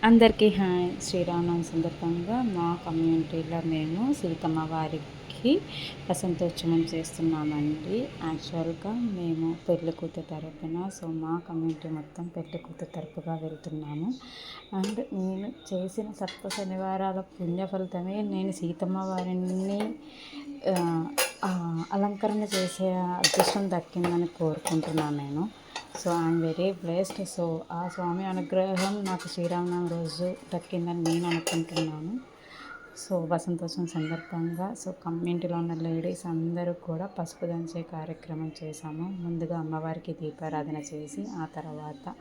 అందరికీ హాయ్. శ్రీరామనవమి సందర్భంగా మా కమ్యూనిటీలో మేము సీతమ్మ వారికి వసంతోత్సవం చేస్తున్నామండి. యాక్చువల్గా మేము పెళ్లి కూతురు తరపున, సో మా కమ్యూనిటీ మొత్తం పెళ్లి కూతురు తరపుగా వెళ్తున్నాము. అండ్ నేను చేసిన సప్త శనివారాల పుణ్య ఫలితమే నేను సీతమ్మ వారిని అలంకరణ చేసే అదృష్టం దక్కిందని కోరుకుంటున్నాను నేను. So I'm very blessed. So ఆ స్వామి అనుగ్రహం నాకు శ్రీరామనవమి రోజు దక్కిందని నేను అనుకుంటున్నాను. సో వసంతోత్సవం సందర్భంగా కమ్యూనిటీలో ఉన్న లేడీస్ అందరూ కూడా పసుపు దంచే కార్యక్రమం చేశాము. ముందుగా అమ్మవారికి దీపారాధన చేసి ఆ తర్వాత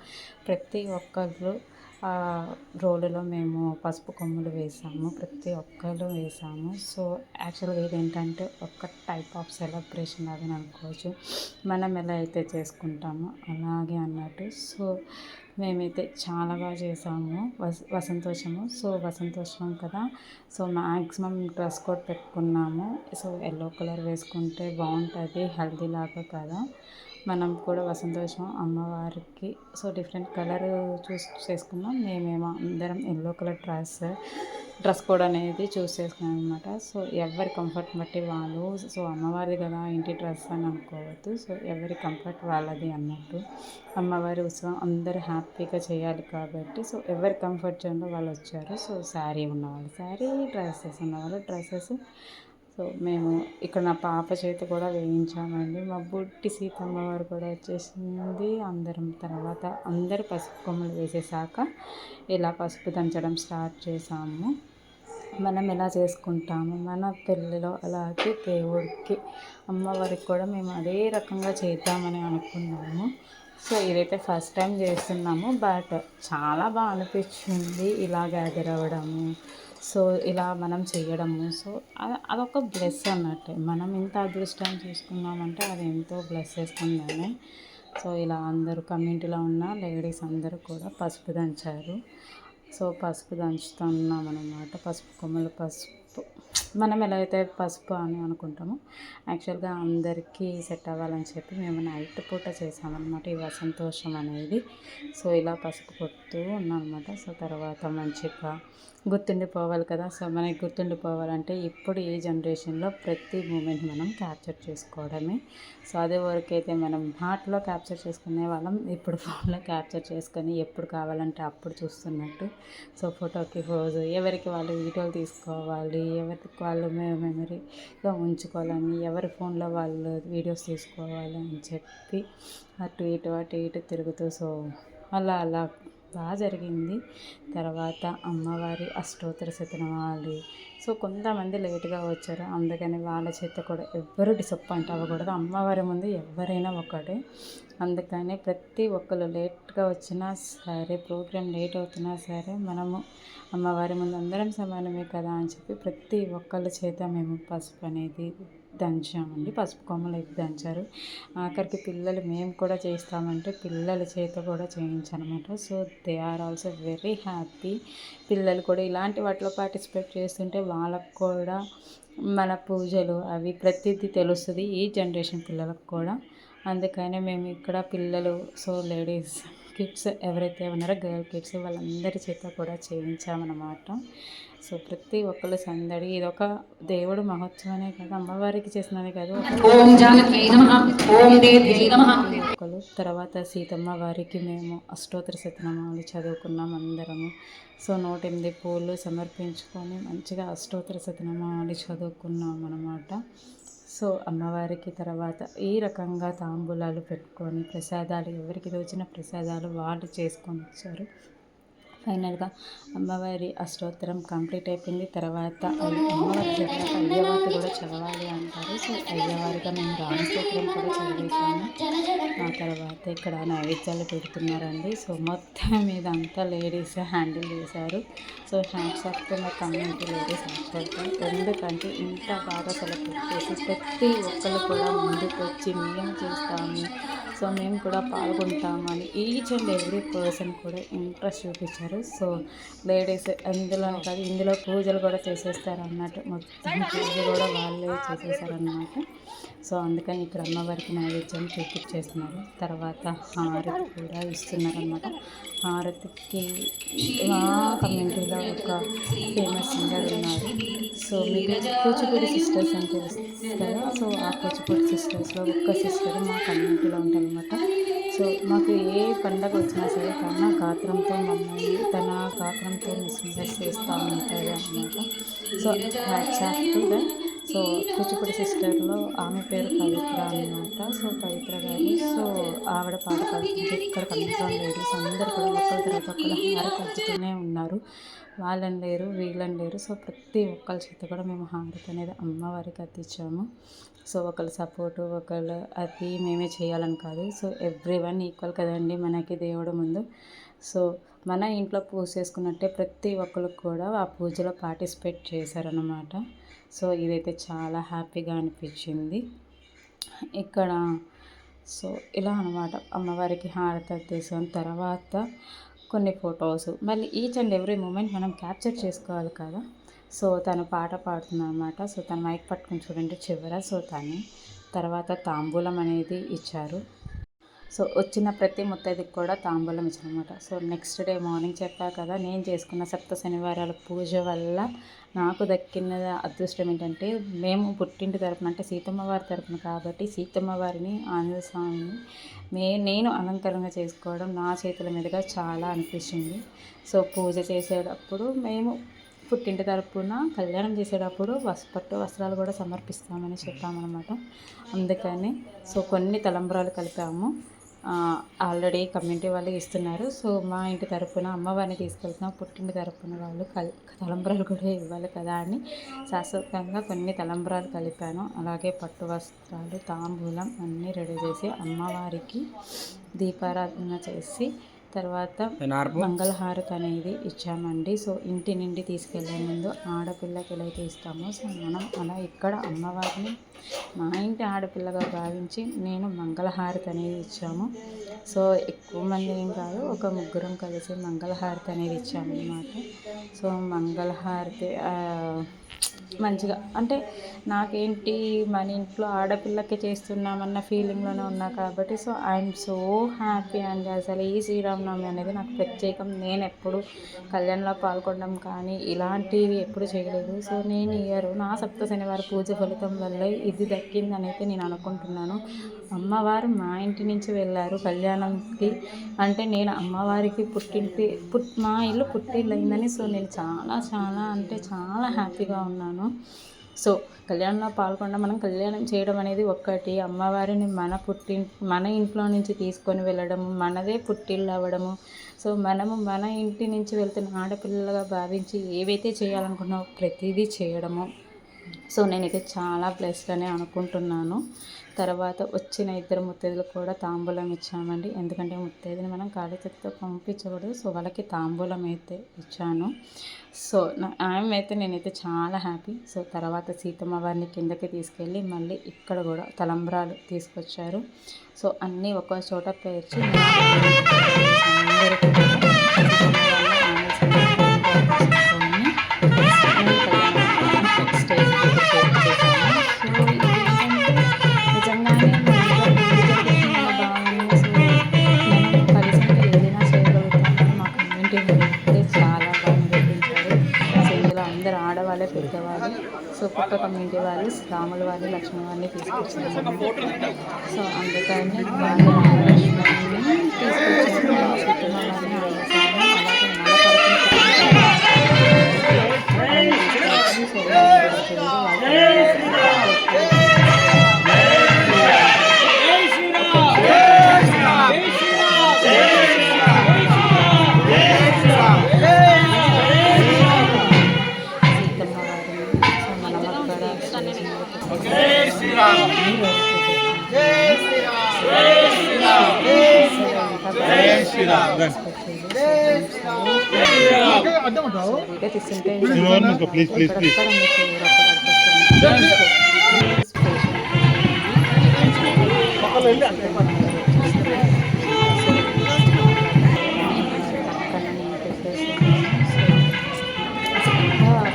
ప్రతి ఒక్కరు రోలులో మేము పసుపు కొమ్ములు వేసాము, ప్రతి ఒక్కరు వేసాము. సో యాక్చువల్గా ఇదేంటంటే ఒక టైప్ ఆఫ్ సెలబ్రేషన్ అది అనుకోవచ్చు, మనం ఎలా అయితే చేసుకుంటామో అలాగే అన్నట్టు. సో మేమైతే చాలా బాగా చేసాము వసంతోత్సవము. సో వసంతోత్సవం కదా, సో మ్యాక్సిమం డ్రెస్ కోడ్ పెట్టుకున్నాము. సో ఎల్లో కలర్ వేసుకుంటే బాగుంటుంది, హెల్దీ లాగా కదా. మనం కూడా వసంతోత్సవం అమ్మవారికి డిఫరెంట్ కలర్ చేసుకున్నాం. మేమేమో అందరం ఎల్లో కలర్ డ్రెస్ కోడ్ అనేది చేసుకున్నాం అనమాట. సో ఎవరి కంఫర్ట్ బట్టి వాళ్ళు, సో అమ్మవారిది కదా ఇంటి డ్రెస్ అని అనుకోవద్దు. సో ఎవరి కంఫర్ట్ వాళ్ళది అన్నట్టు. అమ్మవారి ఉత్సవం అందరూ హ్యాపీగా చేయాలి కాబట్టి సో ఎవరి కంఫర్ట్ జోన్లో వాళ్ళు వచ్చారు. సో శారీ ఉన్నవాళ్ళు శారీ, డ్రెస్సెస్ ఉన్నవాళ్ళు డ్రెస్సెస్. సో మేము ఇక్కడ నా పాప చేతి కూడా వేయించామండి. మా బుట్టి సీతమ్మ వారు కూడా వచ్చేసింది. అందరం తర్వాత అందరు పసుపు కొమ్మలు వేసేసాక ఇలా పసుపు దంచడం స్టార్ట్ చేసాము. మనం ఎలా చేసుకుంటాము మన పెళ్ళిలో, అలాగే దేవుడికి అమ్మవారికి కూడా మేము అదే రకంగా చేద్దామని అనుకున్నాము. సో ఇదైతే ఫస్ట్ టైం చేస్తున్నాము, బట్ చాలా బాగా అనిపించింది ఇలా గ్యాదర్ అవ్వడము. సో ఇలా మనం చేయడము, సో అదొక బ్లెస్ అన్నట్టు. మనం ఇంత అదృష్టం చేసుకున్నామంటే అది ఎంతో బ్లెస్ చేసుకుందామే. సో ఇలా అందరూ కమ్యూనిటీలో ఉన్న లేడీస్ అందరూ కూడా పసుపు దంచారు. సో పసుపు దంచుతున్నాం అన్నమాట. పసుపు కొమ్మలు, పసుపు మనం ఎలా అయితే పసుపు అని అనుకుంటామో యాక్చువల్గా అందరికీ సెట్ అవ్వాలని చెప్పి మేము నైట్ పూట చేసామన్నమాట ఈ వసంతోత్సవం అనేది. సో ఇలా పసుపు కొడుతూ ఉన్నాం అనమాట. సో తర్వాత మంచిగా గుర్తుండిపోవాలి కదా. సో మనకి గుర్తుండిపోవాలంటే ఇప్పుడు ఈ జనరేషన్లో ప్రతి మూమెంట్ మనం క్యాప్చర్ చేసుకోవడమే. సో అదే వరకైతే మనం హార్ట్లో క్యాప్చర్ చేసుకునే వాళ్ళం, ఇప్పుడు ఫోన్లో క్యాప్చర్ చేసుకొని ఎప్పుడు కావాలంటే అప్పుడు చూస్తున్నట్టు. సో ఫోటోకి పోజు, ఎవరికి వాళ్ళు వీడియోలు తీసుకోవాలి, ఎవరికి వాళ్ళు మెమరీగా ఉంచుకోవాలని, ఎవరి ఫోన్లో వాళ్ళు వీడియోస్ తీసుకోవాలి అని చెప్పి అటు ఇటు తిరుగుతూ సో అలా బాగా జరిగింది. తర్వాత అమ్మవారి అష్టోత్తర శతనామావళి. సో కొంతమంది లేట్గా వచ్చారు, అందుకని వాళ్ళ చేత కూడా ఎవ్వరూ డిసప్పాయింట్ అవ్వకూడదు. అమ్మవారి ముందు ఎవరైనా ఒకటే, అందుకని ప్రతి ఒక్కరు లేట్గా వచ్చినా సరే, ప్రోగ్రామ్ లేట్ అవుతున్నా సరే మనము అమ్మవారి ముందు అందరం సమానమే కదా అని చెప్పి ప్రతి ఒక్కళ్ళ చేత మేము పసుపు అనేది దంచామండి. పసుపు కొమ్మలు అయితే దంచారు. ఆఖరికి పిల్లలు మేము కూడా చేస్తామంటే పిల్లల చేత కూడా చేయించనమాట. So they are also very happy. పిల్లలు కూడా ఇలాంటి వాటిలో పార్టిసిపేట్ చేస్తుంటే వాళ్ళకు కూడా మన పూజలు అవి ప్రతిదీ తెలుస్తుంది ఈ జనరేషన్ పిల్లలకు కూడా. అందుకనే మేము ఇక్కడ పిల్లలు, సో లేడీస్ కిడ్స్ ఎవరైతే ఉన్నారో గర్ల్ కిడ్స్ వాళ్ళందరి చేత కూడా చేయించామన్నమాట. సో ప్రతి ఒక్కరు సందడి, ఇదొక దేవుడు మహోత్సవమే కదా, అమ్మవారికి చేసినది కదా. ఒక్కరు తర్వాత సీతమ్మ వారికి మేము అష్టోత్తర శతనామాలు చదువుకున్నాం అందరము. సో 108 పూలు సమర్పించుకొని మంచిగా అష్టోత్తర శతనామాలు చదువుకున్నాం అన్నమాట. సో అమ్మవారికి తర్వాత ఈ రకంగా తాంబూలాలు పెట్టుకొని ప్రసాదాలు ఎవరికి తోచిన ప్రసాదాలు వాళ్ళు చేసుకొని వచ్చారు. ఫైనల్గా అమ్మవారి అష్టోత్తరం కంప్లీట్ అయిపోయింది. తర్వాత అమ్మవారి తర్వాత అయ్యవారికి కూడా చదవాలి అంటారు. సో అయ్యవారిగా మేము రామస్తోత్రం కూడా చదివేసాము. ఆ తర్వాత ఇక్కడ నైవేద్యాలు పెడుతున్నారండి. సో మొత్తం మీద అంతా లేడీస్ హ్యాండిల్ చేశారు. సో హ్యాండ్స్ ఆఫ్ మా కమ్యూనిటీ లేడీస్ యాక్చువల్గా, ఎందుకంటే ఇంత బాగా సెలబ్రేట్ చేసి ప్రతి ఒక్కరు కూడా ముందుకు వచ్చి మేము చేస్తాము, సో మేము కూడా పాల్గొంటామని ఈచ్ అండ్ ఎవ్రీ పర్సన్ కూడా ఇంట్రెస్ట్ చూపించారు. సో లేడీస్ అందులోనే కాదు, ఇందులో పూజలు కూడా చేసేస్తారు అన్నట్టు, మొత్తం పూజ కూడా వాళ్ళే చేసేసారనమాట. సో అందుకని ఇక్కడ అమ్మవారికి నైవేద్యం చూపించేస్తున్నారు. తర్వాత హారతి కూడా ఇస్తున్నారనమాట. హారతికి మా కమ్యూనిటీలో ఒక ఫేమస్ సింగర్ ఉన్నారు. సో మీకు కూచిపూడి సిస్టర్స్ అని తెలుస్తుంది కదా. సో ఆ కూచిపూడి సిస్టర్స్లో ఒక్క సిస్టర్ మా కమ్యూనిటీలో ఉంటారనమాట. సో మాకు ఏ పండగ వచ్చినా సరే తన గాత్రంతో మమ్మల్ని తన గాత్రంతో మిస్మిస్ చేస్తూ ఉంటుంది అనమాట. So hats. సో కూచిపూడి సిస్టర్లో ఆమె పేరు పవిత్ర అనమాట. సో పవిత్ర గారు, సో ఆవిడ పాట పాడుతుంటే ఇక్కడ కమిషన్ లేడీస్ అందరు కూడా ఒక్కరి తర్వాత ఒకరు హారతి అద్దుతూనే ఉన్నారు. వాళ్ళని లేరు వీళ్ళని లేరు. సో ప్రతి ఒక్కరి చేత కూడా మేము హారతి అనేది అమ్మవారికి అద్దించాము. సో ఒకళ్ళ సపోర్టు ఒకళ్ళు అది మేమే చేయాలని కాదు. సో ఎవ్రీవన్ ఈక్వల్ కదండి మనకి దేవుడు ముందు. సో మన ఇంట్లో పూజ చేసుకున్నట్టే ప్రతి ఒక్కరికి కూడా ఆ పూజలో పార్టిసిపేట్ చేశారనమాట. సో ఇదైతే చాలా హ్యాపీగా అనిపించింది ఇక్కడ. సో ఇలా అనమాట అమ్మవారికి హారతి అద్దేసాం. తర్వాత కొన్ని ఫొటోస్ మళ్ళీ ఈచ్ అండ్ ఎవ్రీ మూమెంట్ మనం క్యాప్చర్ చేసుకోవాలి కదా. సో తను పాట పాడుతుంది అనమాట. సో తను మైక్ పట్టుకుని చూడండి చివర. సో తను తర్వాత తాంబూలం అనేది ఇచ్చారు. సో వచ్చిన ప్రతి ముత్తైదుకి కూడా తాంబూలం ఇచ్చారనమాట. సో నెక్స్ట్ డే మార్నింగ్ చెప్పా కదా, నేను చేసుకున్న సప్త శనివారాల పూజ వల్ల నాకు దక్కిన అదృష్టం ఏంటంటే, మేము పుట్టింటి తరపున అంటే సీతమ్మ వారి తరపున కాబట్టి సీతమ్మ వారిని ఆంజనేయ స్వామిని నేను అలంకరణ చేసుకోవడం నా చేతుల మీదుగా చాలా అనిపించింది. సో పూజ చేసేటప్పుడు మేము పుట్టింటి తరపున కళ్యాణం చేసేటప్పుడు పట్టు వస్త్రాలు కూడా సమర్పిస్తామని చెప్పామన్నమాట. అందుకని సో కొన్ని తలంబ్రాలు కలిపాము. ఆల్రెడీ కమ్యూనిటీ వాళ్ళు ఇస్తున్నారు. సో మా ఇంటి తరపున అమ్మవారిని తీసుకెళ్తున్నాం, పుట్టింటి తరపున వాళ్ళు తలంబ్రాలు కూడా ఇవ్వాలి కదా అని శాశ్వతంగా కొన్ని తలంబ్రాలు కలిపాను. అలాగే పట్టు వస్త్రాలు తాంబూలం అన్నీ రెడీ చేసి అమ్మవారికి దీపారాధన చేసి తర్వాత మంగళహారతి అనేది ఇచ్చామండి. సో ఇంటి నుండి తీసుకెళ్లే ముందు ఆడపిల్లకి ఎలా అయితే ఇస్తామో సో మనం అలా ఇక్కడ అమ్మవారిని మా ఇంటి ఆడపిల్లగా భావించి నేను మంగళహారతి అనేది ఇచ్చాము. సో ఎక్కువ మంది ఏం కాదు, ఒక ముగ్గురం కలిసి మంగళహారతి అనేది ఇచ్చామన్నమాట. సో మంగళహారతి మంచిగా అంటే నాకేంటి మన ఇంట్లో ఆడపిల్లకి చేస్తున్నామన్న ఫీలింగ్లోనే ఉన్నా కాబట్టి సో ఐఎమ్ సో హ్యాపీ అండి. అసలు ఈ శ్రీరామనవమి అనేది నాకు ప్రత్యేకం. నేను ఎప్పుడు కళ్యాణంలో పాల్గొనడం కానీ ఇలాంటివి ఎప్పుడు చేయలేదు. సో నేను ఇయర్ నా సప్త శనివారం పూజ ఫలితం వల్ల ఇది దక్కిందని అయితే నేను అనుకుంటున్నాను. అమ్మవారు మా ఇంటి నుంచి వెళ్ళారు కళ్యాణంకి అంటే నేను అమ్మవారికి మా ఇల్లు పుట్టిల్లు అయిందని సో నేను చాలా చాలా అంటే చాలా హ్యాపీగా ఉన్నాను. సో కళ్యాణంలో పాల్గొనడం మనం కళ్యాణం చేయడం అనేది ఒక్కటి, అమ్మవారిని మన ఇంట్లో నుంచి తీసుకొని వెళ్ళడము, మనదే పుట్టిల్లు అవ్వడము. సో మనము మన ఇంటి నుంచి వెళ్తున్న ఆడపిల్లలుగా భావించి ఏవైతే చేయాలనుకున్నామో ప్రతిదీ చేయడము. సో నేనైతే చాలా బ్లెస్డ్ అని అనుకుంటున్నాను. తర్వాత వచ్చిన ఇద్దరు ముత్తైదులకు కూడా తాంబూలం ఇచ్చామండి. ఎందుకంటే ముత్తైదుని మనం ఖాళీ చేతితో పంపించకూడదు. సో వాళ్ళకి తాంబూలం అయితే ఇచ్చాను. సో నేనైతే చాలా హ్యాపీ. సో తర్వాత సీతమ్మ వారిని కిందకి తీసుకెళ్ళి మళ్ళీ ఇక్కడ కూడా తలంబ్రాలు తీసుకొచ్చారు. సో అన్నీ ఒక చోట పేర్చి ఆడవాళ్ళే పెద్దవాళ్ళు. సో పక్క కమ్యూనిటీ వాళ్ళు రాముల వారిని లక్ష్మణ వారిని తీసుకొచ్చారు. సో అందుకని వాళ్ళని తీసుకొచ్చారు. సీతమ్మ వారిని అలాగే మన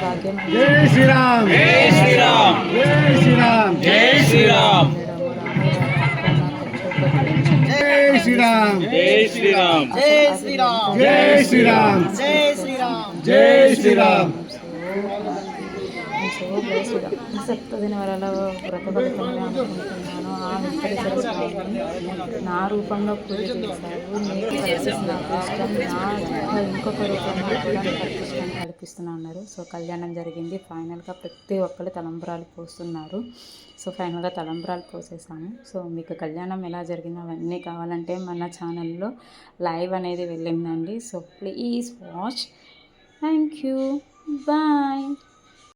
భాగ్యం జై శ్రీరామ్ జై శ్రీరామ్ జై శ్రీరామ్ జై శ్రీరామ్ జై శ్రీరామ్ జై శ్రీరామ్ జై శ్రీరామ్ జై శ్రీరామ్ జై శ్రీరామ్ జై శ్రీరామ్ సో బ్లెస్డ్ సప్తదిన వరాల వ్రతభక్తులను అనుకుంటున్నాను. ఆ వెంకటేశ్వర స్వామిని నా రూపంలో పూజ చేశారు. నీకు కల్పిస్తున్న అదృష్టం నా ఇంకొక రూపంలో కూడా అదృష్టాన్ని కల్పిస్తున్నా అన్నారు. సో కళ్యాణం జరిగింది. ఫైనల్గా ప్రతి ఒక్కరు తలంబ్రాలు పోస్తున్నారు. సో ఫైనల్గా తలంబ్రాలు పోసేసాము. సో మీకు కళ్యాణం ఎలా జరిగిందో అవన్నీ కావాలంటే మన ఛానల్లో లైవ్ అనేది వెళ్ళిందండి. So please watch. Thank you. Bye.